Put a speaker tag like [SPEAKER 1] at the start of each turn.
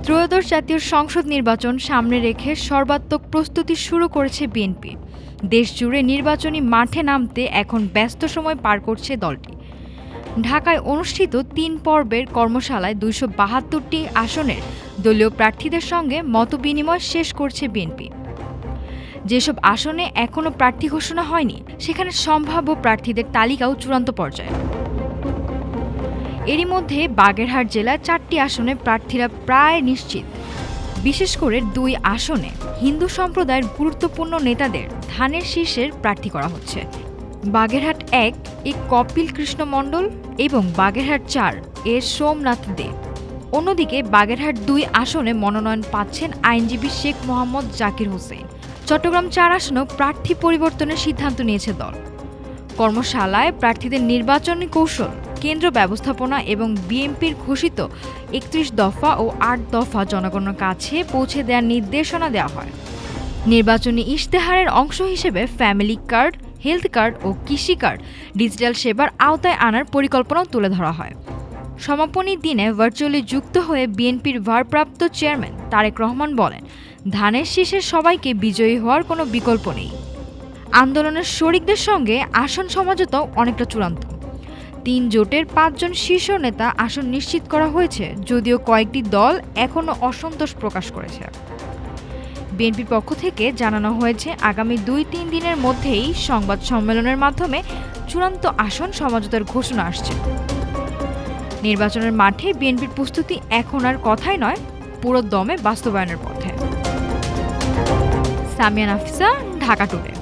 [SPEAKER 1] ত্রয়োদশ জাতীয় সংসদ নির্বাচন সামনে রেখে সর্বাত্মক প্রস্তুতি শুরু করেছে বিএনপি। দেশজুড়ে নির্বাচনী মাঠে নামতে এখন ব্যস্ত সময় পার করছে দলটি। ঢাকায় অনুষ্ঠিত ৩ পর্বের কর্মশালায় ২৭২টি আসনের দলীয় প্রার্থীদের সঙ্গে মতবিনিময় শেষ করছে বিএনপি। যেসব আসনে এখনও প্রার্থী ঘোষণা হয়নি, সেখানে সম্ভাব্য প্রার্থীদের তালিকাও চূড়ান্ত পর্যায়ে। এরই মধ্যে বাগেরহাট জেলার ৪টি আসনে প্রার্থীরা প্রায় নিশ্চিত। বিশেষ করে ২ আসনে হিন্দু সম্প্রদায়ের গুরুত্বপূর্ণ নেতাদের ধানের শীর্ষের প্রার্থী করা হচ্ছে। বাগেরহাট ১ এ কপিল কৃষ্ণ মণ্ডল এবং বাগেরহাট ৪ এ সোমনাথ দে। অন্যদিকে বাগেরহাট ২ আসনে মনোনয়ন পাচ্ছেন আইনজীবী শেখ মোহাম্মদ জাকির হোসেন। চট্টগ্রাম ৪ আসনেও প্রার্থী পরিবর্তনের সিদ্ধান্ত নিয়েছে দল। কর্মশালায় প্রার্থীদের নির্বাচনী কৌশল, কেন্দ্র ব্যবস্থাপনা এবং বিএনপির ঘোষিত ৩১ দফা ও ৮ দফা জনগণের কাছে পৌঁছে দেওয়ার নির্দেশনা দেওয়া হয়। নির্বাচনী ইশতেহারের অংশ হিসেবে ফ্যামিলি কার্ড, হেলথ কার্ড ও কৃষি কার্ড ডিজিটাল সেবার আওতায় আনার পরিকল্পনাও তুলে ধরা হয়। সমাপনী দিনে ভার্চুয়ালি যুক্ত হয়ে বিএনপির ভারপ্রাপ্ত চেয়ারম্যান তারেক রহমান বলেন, ধানের শীষের সবাইকে বিজয়ী হওয়ার কোনো বিকল্প নেই। আন্দোলনের শরিকদের সঙ্গে আসন সমঝোতাও অনেকটা চূড়ান্ত। ৩ জোটের ৫ জন শীর্ষ নেতা আসন নিশ্চিত করা হয়েছে, যদিও কয়েকটি দল এখনও অসন্তোষ প্রকাশ করেছে। বিএনপির পক্ষ থেকে জানানো হয়েছে, আগামী ২-৩ দিনের মধ্যেই সংবাদ সম্মেলনের মাধ্যমে চূড়ান্ত আসন সমঝোতার ঘোষণা আসছে। নির্বাচনের মাঠে বিএনপির প্রস্তুতি এখন আর কথাই নয়, পুরো দমে বাস্তবায়নের পথে। সামিয়া নাফিসা, ঢাকা টুডে।